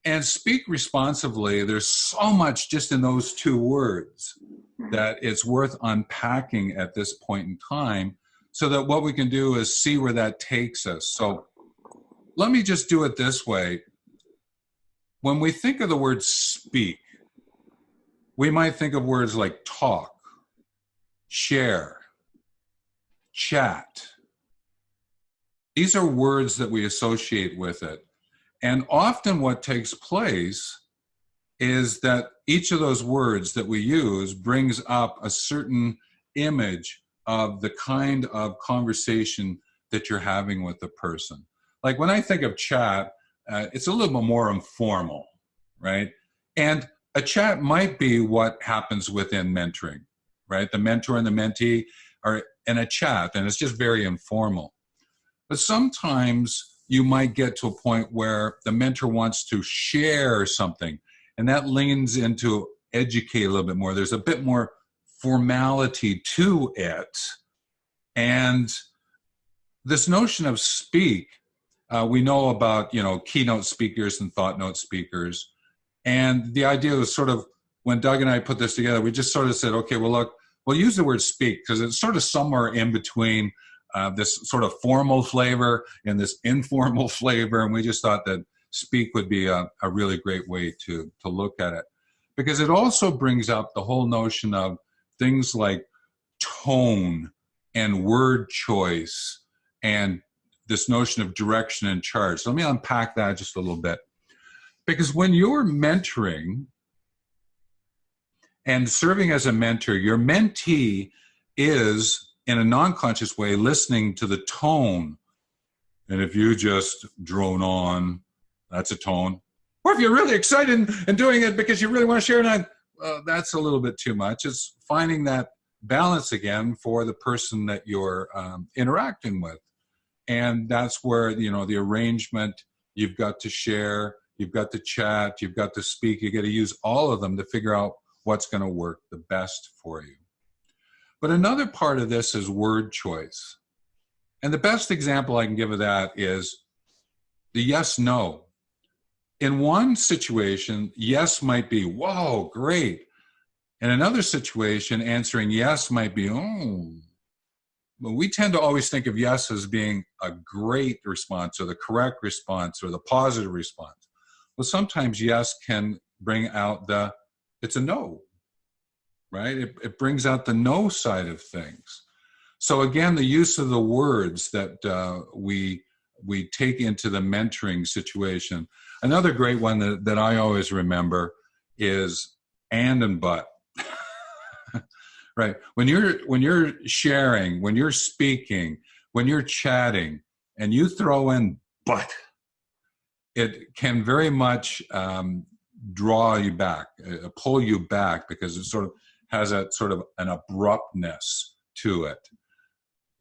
And speak responsibly, there's so much just in those two words that it's worth unpacking at this point in time, so that what we can do is see where that takes us. So let me just do it this way. When we think of the word speak, we might think of words like talk, share, chat. These are words that we associate with it. And often what takes place is that each of those words that we use brings up a certain image of the kind of conversation that you're having with the person. Like when I think of chat, it's a little bit more informal, right? And a chat might be what happens within mentoring, right? The mentor and the mentee are in a chat, and it's just very informal. But sometimes you might get to a point where the mentor wants to share something, and that leans into educate a little bit more. There's a bit more formality to it. And this notion of speak, we know about, keynote speakers and thought note speakers. And the idea was sort of, when Doug and I put this together, we just sort of said, okay, well, look, we'll use the word speak because it's sort of somewhere in between this sort of formal flavor and this informal flavor. And we just thought that speak would be a really great way to look at it, because it also brings up the whole notion of things like tone and word choice and this notion of direction and charge. So let me unpack that just a little bit. Because when you're mentoring and serving as a mentor, your mentee is, in a non-conscious way, listening to the tone. And if you just drone on, that's a tone. Or if you're really excited and doing it because you really want to share it, that's a little bit too much. It's finding that balance again for the person that you're interacting with. And that's where, the arrangement, you've got to share, you've got to chat, you've got to speak, you got to use all of them to figure out what's going to work the best for you. But another part of this is word choice. And the best example I can give of that is the yes, no. In one situation, yes might be, whoa, great. In another situation, answering yes might be, oh. But we tend to always think of yes as being a great response or the correct response or the positive response. Well, sometimes yes can bring out it's a no. Right? It brings out the no side of things. So again, the use of the words that we take into the mentoring situation. Another great one that I always remember is and but. Right? When you're sharing, when you're speaking, when you're chatting, and you throw in but, it can very much draw you back, pull you back, because it sort of has a sort of an abruptness to it.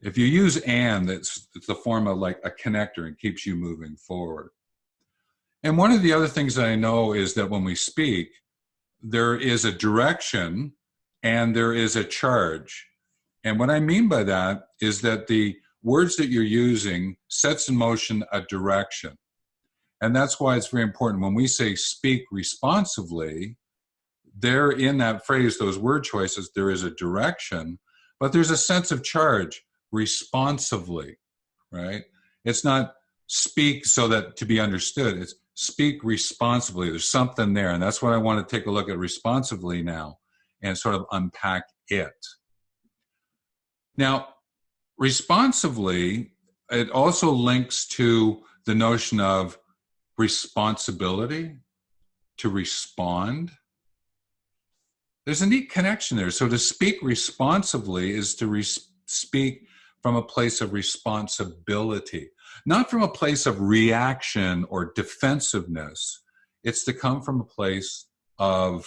If you use and, it's the form of like a connector and keeps you moving forward. And one of the other things that I know is that when we speak, there is a direction and there is a charge. And what I mean by that is that the words that you're using sets in motion a direction. And that's why it's very important when we say speak responsively, there in that phrase, those word choices, there is a direction, but there's a sense of charge responsively, right? It's not speak so that to be understood, it's speak responsibly. There's something there. And that's what I want to take a look at responsively now and sort of unpack it. Now, responsively, it also links to the notion of responsibility, to respond. There's a neat connection there. So to speak responsively is to speak from a place of responsibility, not from a place of reaction or defensiveness. It's to come from a place of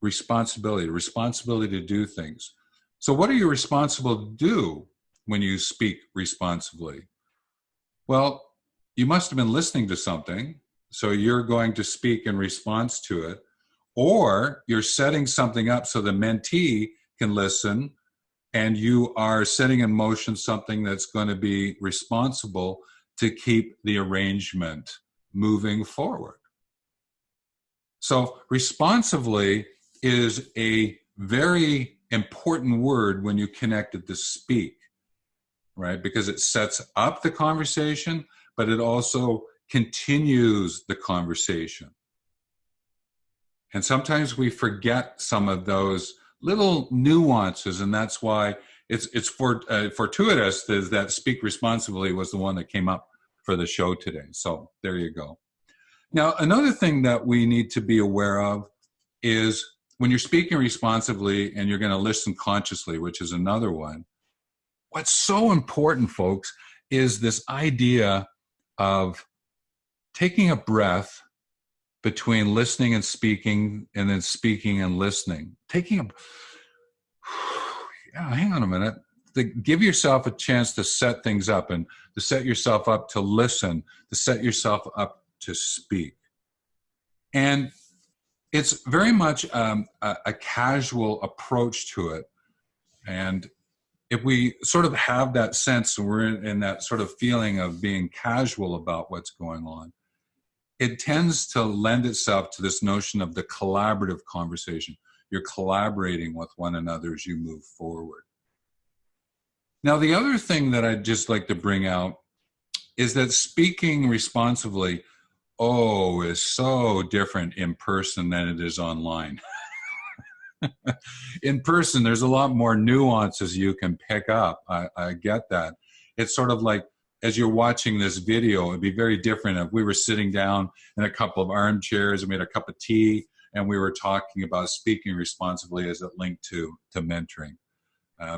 responsibility to do things. So what are you responsible to do when you speak responsibly? Well, you must have been listening to something, so you're going to speak in response to it, or you're setting something up so the mentee can listen, and you are setting in motion something that's going to be responsible to keep the arrangement moving forward. So responsively is a very important word when you connect it to speak, right? Because it sets up the conversation, but it also continues the conversation. And sometimes we forget some of those little nuances, and that's why it's fortuitous that speak responsibly was the one that came up for the show today. So there you go. Now, another thing that we need to be aware of is when you're speaking responsibly and you're going to listen consciously, which is another one. What's so important, folks, is this idea of taking a breath between listening and speaking, and then speaking and listening. Hang on a minute. Give yourself a chance to set things up and to set yourself up to listen, to set yourself up to speak. And it's very much a casual approach to it. And if we sort of have that sense, we're in that sort of feeling of being casual about what's going on, it tends to lend itself to this notion of the collaborative conversation. You're collaborating with one another as you move forward. Now, the other thing that I'd just like to bring out is that speaking responsibly, is so different in person than it is online. In person, there's a lot more nuances you can pick up. I get that. It's sort of like, as you're watching this video, it'd be very different if we were sitting down in a couple of armchairs and we had a cup of tea and we were talking about speaking responsibly as it linked to mentoring.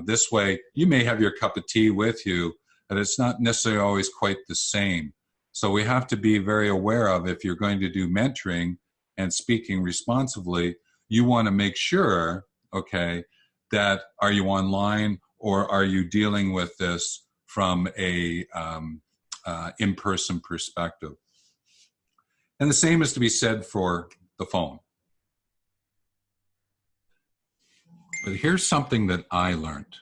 This way, you may have your cup of tea with you, but it's not necessarily always quite the same. So we have to be very aware of, if you're going to do mentoring and speaking responsibly, you want to make sure, okay, that are you online or are you dealing with this from a in-person perspective? And the same is to be said for the phone. But here's something that I learned.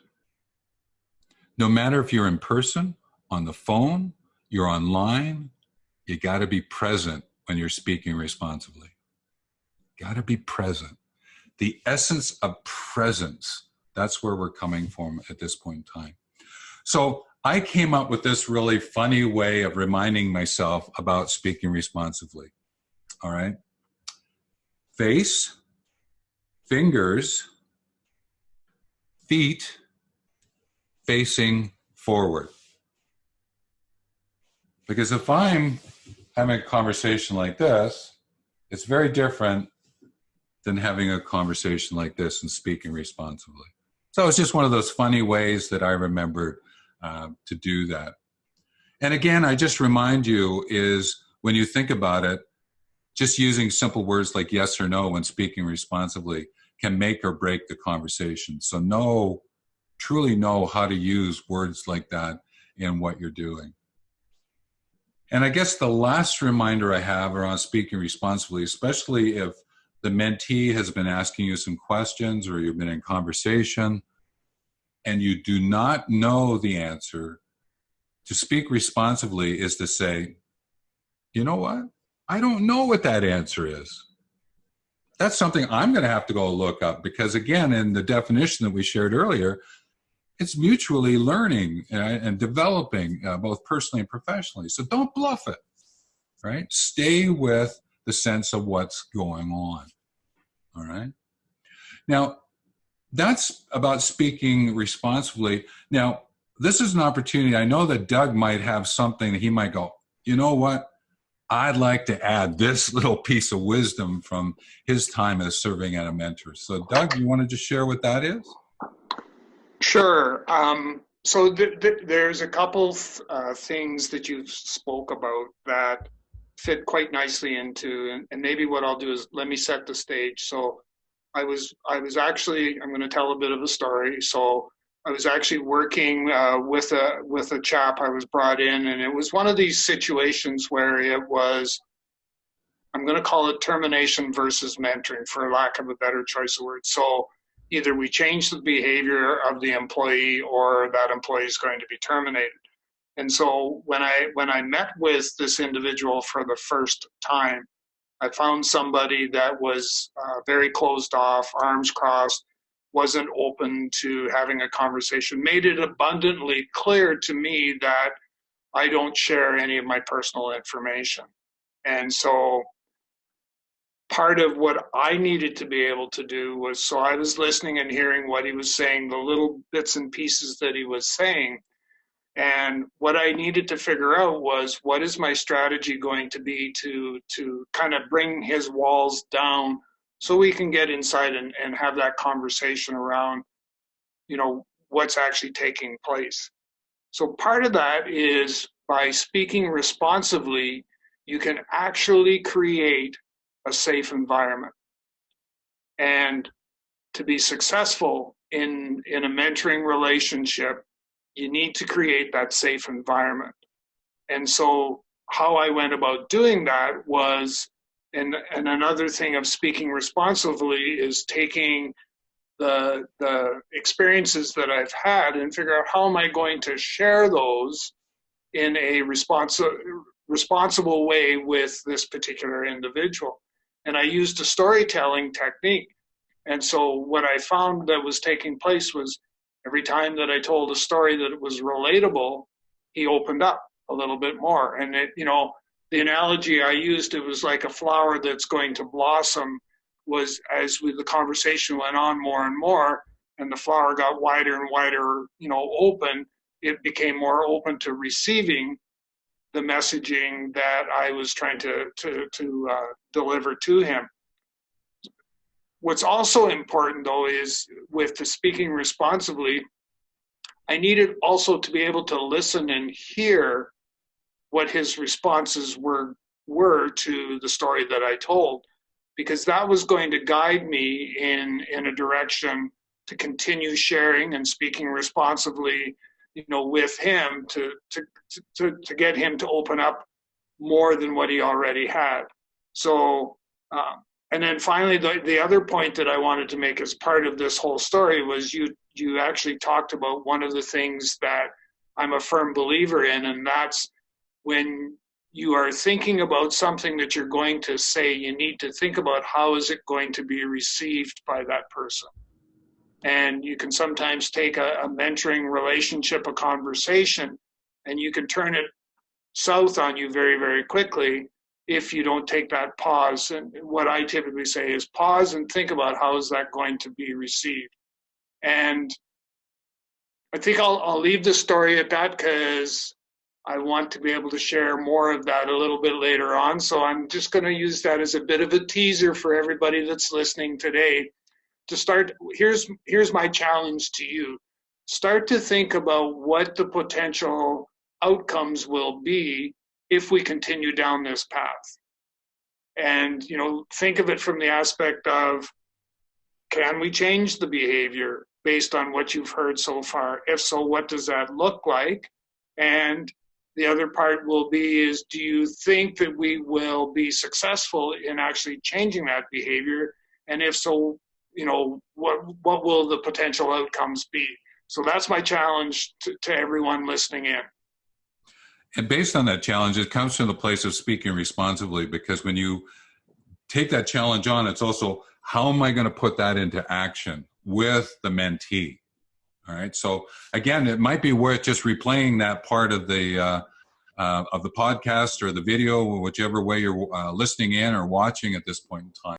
No matter if you're in person, on the phone, you're online, you got to be present when you're speaking responsibly. Got to be present. The essence of presence, that's where we're coming from at this point in time. So I came up with this really funny way of reminding myself about speaking responsibly. All right. Face, fingers, feet facing forward. Because if I'm having a conversation like this, it's very different than having a conversation like this and speaking responsibly. So it's just one of those funny ways that I remember to do that. And again, I just remind you is when you think about it, just using simple words like yes or no when speaking responsibly can make or break the conversation. So truly know how to use words like that in what you're doing. And I guess the last reminder I have around speaking responsibly, especially if the mentee has been asking you some questions or you've been in conversation and you do not know the answer, to speak responsibly is to say, you know what? I don't know what that answer is. That's something I'm going to have to go look up because, again, in the definition that we shared earlier, it's mutually learning and developing both personally and professionally. So don't bluff it, right? Stay with the sense of what's going on, all right? Now, that's about speaking responsibly. Now, this is an opportunity. I know that Doug might have something that he might go, you know what? I'd like to add this little piece of wisdom from his time as serving as a mentor. So, Doug, you want to just share what that is? Sure. So there's a couple things that you spoke about that fit quite nicely into, and maybe what I'll do is let me set the stage. So I was actually, I'm going to tell a bit of a story. So I was actually working with a chap I was brought in, and it was one of these situations where it was, I'm going to call it termination versus mentoring, for lack of a better choice of words. So either we change the behavior of the employee or that employee is going to be terminated. And so when I met with this individual for the first time, I found somebody that was very closed off, arms crossed, wasn't open to having a conversation, made it abundantly clear to me that I don't share any of my personal information. And so part of what I needed to be able to do was, so I was listening and hearing what he was saying, the little bits and pieces that he was saying. And what I needed to figure out was, what is my strategy going to be to kind of bring his walls down so we can get inside and have that conversation around, what's actually taking place. So part of that is, by speaking responsively, you can actually create a safe environment. And to be successful in a mentoring relationship, you need to create that safe environment. And so how I went about doing that was, and another thing of speaking responsibly is taking the experiences that I've had and figure out, how am I going to share those in a responsible way with this particular individual. And I used a storytelling technique. And so what I found that was taking place was, every time that I told a story that it was relatable, he opened up a little bit more. And the analogy I used, it was like a flower that's going to blossom, was as the conversation went on more and more, and the flower got wider and wider, open, it became more open to receiving the messaging that I was trying to deliver to him. What's also important, though, is with the speaking responsibly, I needed also to be able to listen and hear what his responses were to the story that I told, because that was going to guide me in a direction to continue sharing and speaking responsibly, with him to get him to open up more than what he already had. So, and then finally, the other point that I wanted to make as part of this whole story was, you actually talked about one of the things that I'm a firm believer in, and that's, when you are thinking about something that you're going to say, you need to think about, how is it going to be received by that person. And you can sometimes take a mentoring relationship, a conversation, and you can turn it south on you very, very quickly if you don't take that pause. And what I typically say is, pause and think about, how is that going to be received. And I think I'll leave the story at that, because I want to be able to share more of that a little bit later on. So I'm just going to use that as a bit of a teaser for everybody that's listening today. To start, here's my challenge to you. Start to think about what the potential outcomes will be if we continue down this path. And, think of it from the aspect of, can we change the behavior based on what you've heard so far? If so, what does that look like? And the other part will be, is, do you think that we will be successful in actually changing that behavior? And if so, what will the potential outcomes be? So that's my challenge to everyone listening in. And based on that challenge, it comes from the place of speaking responsibly, because when you take that challenge on, it's also, how am I going to put that into action with the mentee? All right. So again, it might be worth just replaying that part of the podcast or the video, whichever way you're listening in or watching at this point in time.